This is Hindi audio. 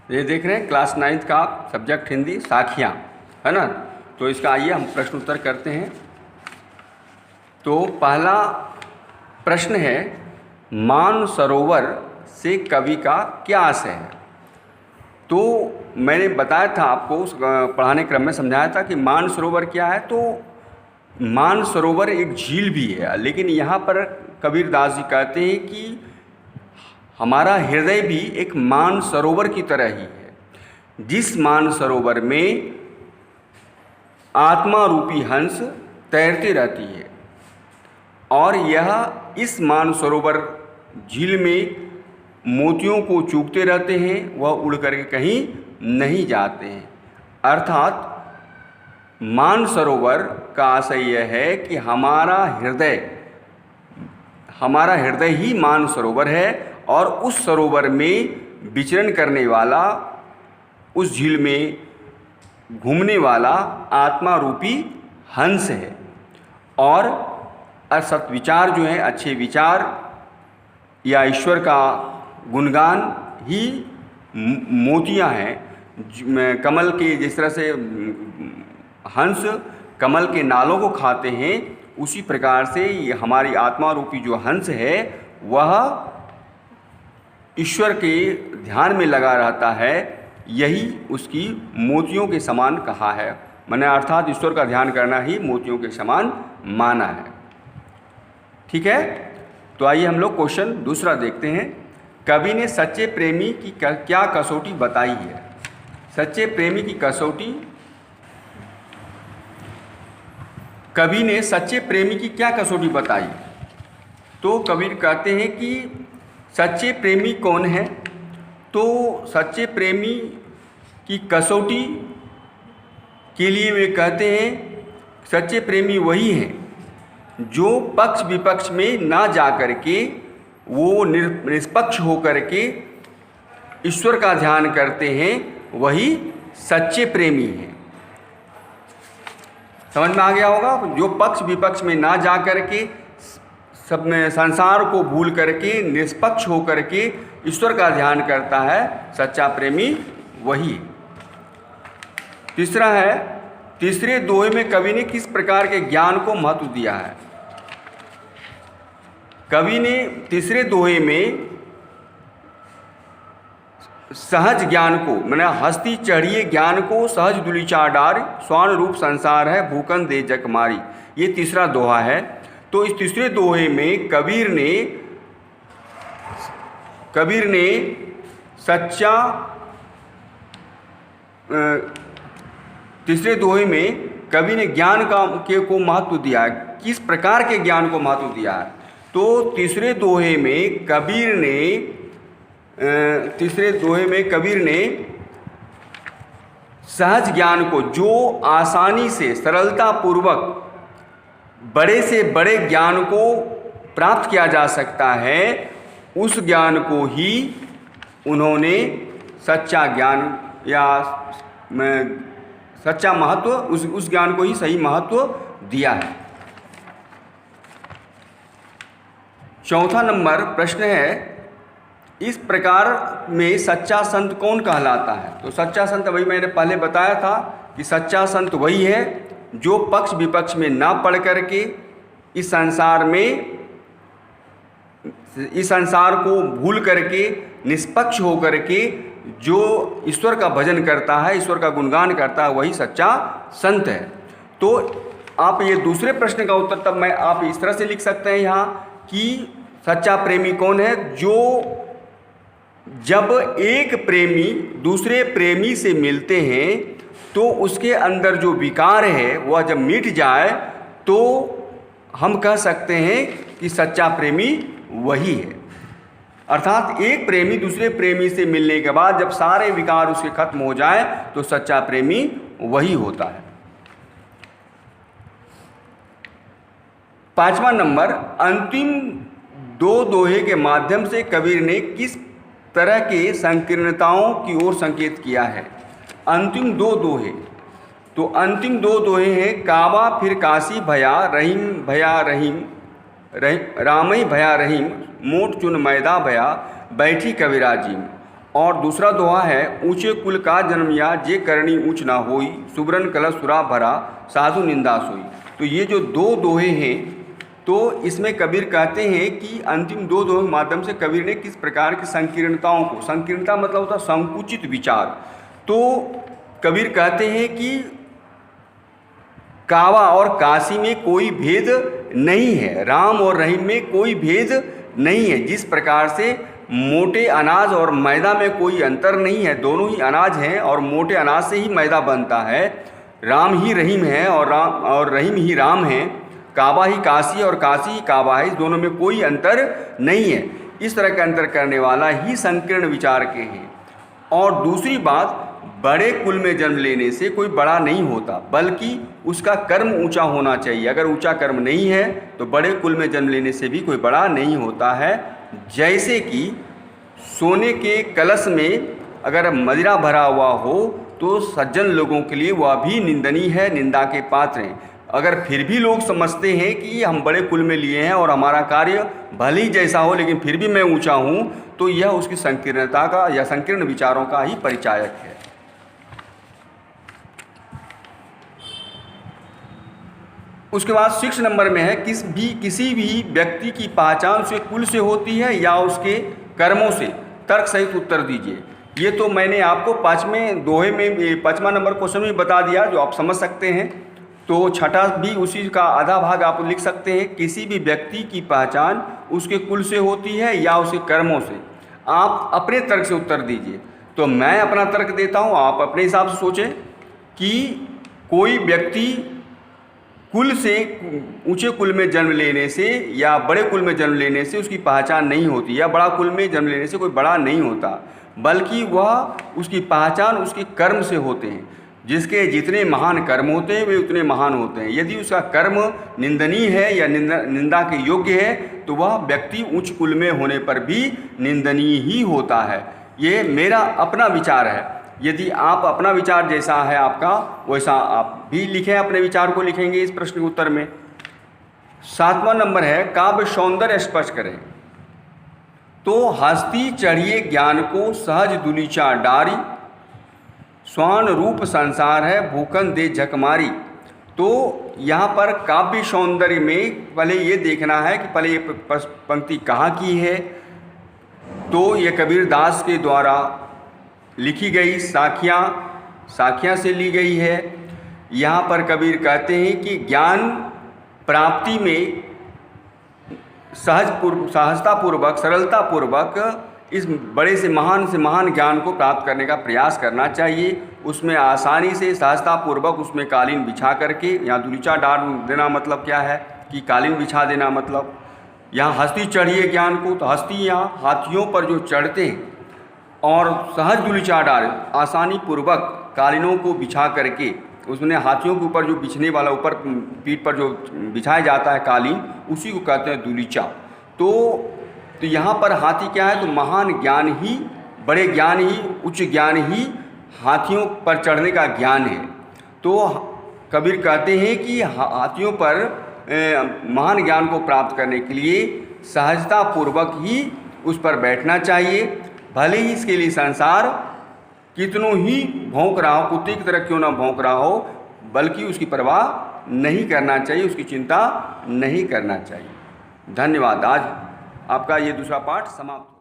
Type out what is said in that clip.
ये देख रहे हैं क्लास 9th का सब्जेक्ट हिंदी साखियाँ, है ना। तो इसका आइए हम प्रश्न उत्तर करते हैं। तो पहला प्रश्न है, मानसरोवर से कवि का क्या आशय है। तो मैंने बताया था आपको, उस पढ़ाने क्रम में समझाया था कि मानसरोवर क्या है। तो मानसरोवर एक झील भी है, लेकिन यहाँ पर कबीरदास जी कहते हैं कि हमारा हृदय भी एक मानसरोवर की तरह ही है, जिस मानसरोवर में आत्मा रूपी हंस तैरती रहती है, और यह इस मानसरोवर झील में मोतियों को चूगते रहते हैं, वह उड़ करके कहीं नहीं जाते हैं। अर्थात मानसरोवर का आशय यह है कि हमारा हृदय ही मानसरोवर है, और उस सरोवर में विचरण करने वाला, उस झील में घूमने वाला आत्मा रूपी हंस है। और असत विचार जो है, अच्छे विचार या ईश्वर का गुणगान ही मोतियां हैं। कमल के जिस तरह से हंस कमल के नालों को खाते हैं, उसी प्रकार से ये हमारी आत्मा रूपी जो हंस है वह ईश्वर के ध्यान में लगा रहता है। यही उसकी मोतियों के समान कहा है, मैंने अर्थात ईश्वर का ध्यान करना ही मोतियों के समान माना है। ठीक है, तो आइए हम लोग क्वेश्चन दूसरा देखते हैं। कवि ने सच्चे प्रेमी की क्या कसौटी बताई है। सच्चे प्रेमी की कसौटी, कवि ने सच्चे प्रेमी की क्या कसौटी बताई। तो कबीर कहते हैं कि सच्चे प्रेमी कौन है। तो सच्चे प्रेमी की कसौटी के लिए वे कहते हैं, सच्चे प्रेमी वही हैं जो पक्ष विपक्ष में ना जा कर के, वो निष्पक्ष होकर के ईश्वर का ध्यान करते हैं, वही सच्चे प्रेमी हैं। समझ में आ गया होगा। जो पक्ष विपक्ष में ना जा कर के, सब में संसार को भूल करके निष्पक्ष होकर के ईश्वर का ध्यान करता है, सच्चा प्रेमी वही। तीसरा है, तीसरे दोहे में कवि ने किस प्रकार के ज्ञान को महत्व दिया है। कवि ने तीसरे दोहे में सहज ज्ञान को, मैंने हस्ती चढ़िए ज्ञान को सहज दुलीचा डार, स्वर्ण रूप संसार है भूखन दे जग मारी, ये तीसरा दोहा है। तो इस तीसरे दोहे में कबीर ने सच्चा, तीसरे दोहे में कवि ने ज्ञान को महत्व दिया है। किस प्रकार के ज्ञान को महत्व दिया है। तो तीसरे दोहे में कबीर ने सहज ज्ञान को, जो आसानी से सरलता पूर्वक बड़े से बड़े ज्ञान को प्राप्त किया जा सकता है, उस ज्ञान को ही उन्होंने सच्चा ज्ञान या सच्चा महत्व, उस ज्ञान को ही सही महत्व दिया है। चौथा नंबर प्रश्न है, इस प्रकार में सच्चा संत कौन कहलाता है। तो सच्चा संत, वही मैंने पहले बताया था कि सच्चा संत वही है जो पक्ष विपक्ष में ना पड़ करके इस संसार को भूल करके निष्पक्ष हो करके जो ईश्वर का भजन करता है, ईश्वर का गुणगान करता है, वही सच्चा संत है। तो आप ये दूसरे प्रश्न का उत्तर तब आप इस तरह से लिख सकते हैं यहाँ कि सच्चा प्रेमी कौन है, जो जब एक प्रेमी दूसरे प्रेमी से मिलते हैं तो उसके अंदर जो विकार है वह जब मिट जाए तो हम कह सकते हैं कि सच्चा प्रेमी वही है। अर्थात एक प्रेमी दूसरे प्रेमी से मिलने के बाद जब सारे विकार उसके खत्म हो जाए तो सच्चा प्रेमी वही होता है। पांचवा नंबर, अंतिम दो दोहे के माध्यम से कबीर ने किस तरह के संकीर्णताओं की ओर संकेत किया है। अंतिम दो दोहे, तो अंतिम दो दोहे हैं, काबा फिर काशी भया रहीम भया रहीम, रामई भया रहीम, मोट चुन मैदा भया बैठी कबीरा जी। और दूसरा दोहा है, ऊंचे कुल का जन्मिया जे करणी ऊंच ना होई, सुबरन कलश सुरा भरा साधु निंदा सोई। तो ये जो दो दोहे हैं, तो इसमें कबीर कहते हैं कि अंतिम दो दोहों के माध्यम से कबीर ने किस प्रकार की संकीर्णताओं को, संकीर्णता मतलब होता संकुचित विचार, तो कबीर कहते हैं कि काबा और काशी में कोई भेद नहीं है, राम और रहीम में कोई भेद नहीं है। जिस प्रकार से मोटे अनाज और मैदा में कोई अंतर नहीं है, दोनों ही अनाज हैं और मोटे अनाज से ही मैदा बनता है। राम ही रहीम है और रहीम ही राम है। काबा ही काशी और काशी ही काबा है, इस दोनों में कोई अंतर नहीं है। इस तरह का अंतर करने वाला ही संकीर्ण विचार के हैं। और दूसरी बात, बड़े कुल में जन्म लेने से कोई बड़ा नहीं होता, बल्कि उसका कर्म ऊंचा होना चाहिए। अगर ऊंचा कर्म नहीं है तो बड़े कुल में जन्म लेने से भी कोई बड़ा नहीं होता है। जैसे कि सोने के कलश में अगर मदिरा भरा हुआ हो तो सज्जन लोगों के लिए वह भी निंदनीय है, निंदा के पात्र हैं। अगर फिर भी लोग समझते हैं कि हम बड़े कुल में लिए हैं और हमारा कार्य भले ही जैसा हो लेकिन फिर भी मैं ऊंचा हूँ, तो यह उसकी संकीर्णता का या संकीर्ण विचारों का ही परिचायक है। उसके बाद 6 नंबर में है, किसी भी व्यक्ति की पहचान उसके कुल से होती है या उसके कर्मों से, तर्क सहित उत्तर दीजिए। ये तो मैंने आपको 5वें दोहे में 5वां नंबर क्वेश्चन में बता दिया, जो आप समझ सकते हैं। तो छठा भी उसी का आधा भाग आप लिख सकते हैं, किसी भी व्यक्ति की पहचान उसके कुल से होती है या उसके कर्मों से। आप अपने तर्क से उत्तर दीजिए। तो मैं अपना तर्क देता हूँ, आप अपने हिसाब से सोचें कि कोई व्यक्ति कुल से, ऊंचे कुल में जन्म लेने से या बड़े कुल में जन्म लेने से उसकी पहचान नहीं होती, या बड़ा कुल में जन्म लेने से कोई बड़ा नहीं होता, बल्कि वह उसकी पहचान उसके कर्म से होते हैं। जिसके जितने महान कर्म होते हैं वे उतने महान होते हैं। यदि उसका कर्म निंदनीय है या निंदा के योग्य है तो वह व्यक्ति उच्च कुल में होने पर भी निंदनीय ही होता है। ये मेरा अपना विचार है। यदि आप अपना विचार जैसा है आपका वैसा आप भी लिखें, अपने विचार को लिखेंगे इस प्रश्न के उत्तर में। 7वां नंबर है, काव्य सौंदर्य स्पष्ट करें। तो हस्ती चढ़िए ज्ञान को सहज दुलीचा डारी, स्वर्ण रूप संसार है भूखन दे झकमारी। तो यहाँ पर काव्य सौंदर्य में पहले ये देखना है कि पहले ये पंक्ति कहाँ की है। तो ये कबीर दास के द्वारा लिखी गई साखियाँ से ली गई है। यहाँ पर कबीर कहते हैं कि ज्ञान प्राप्ति में सहजतापूर्वक, सरलतापूर्वक इस बड़े से महान ज्ञान को प्राप्त करने का प्रयास करना चाहिए। उसमें आसानी से सहजतापूर्वक उसमें कालीन बिछा करके, यहाँ दुलीचा डाल देना मतलब क्या है कि कालीन बिछा देना, मतलब यहाँ हस्ती चढ़िए ज्ञान को, तो हस्ती यहाँ हाथियों पर जो चढ़ते हैं और सहज दुलीचा डाल आसानी पूर्वक कालीनों को बिछा करके, उसमें हाथियों के ऊपर जो बिछने वाला, ऊपर पीठ पर जो बिछाया जाता है कालीन, उसी को कहते हैं दुलीचा। तो यहाँ पर हाथी क्या है, तो महान ज्ञान ही, बड़े ज्ञान ही, उच्च ज्ञान ही हाथियों पर चढ़ने का ज्ञान है। तो कबीर कहते हैं कि हाथियों पर महान ज्ञान को प्राप्त करने के लिए सहजतापूर्वक ही उस पर बैठना चाहिए। भले ही इसके लिए संसार कितनों ही भौंक रहा हो, कुत्ते की तरह क्यों ना भौंक रहा हो, बल्कि उसकी परवाह नहीं करना चाहिए, उसकी चिंता नहीं करना चाहिए। धन्यवाद। आज आपका ये दूसरा पाठ समाप्त।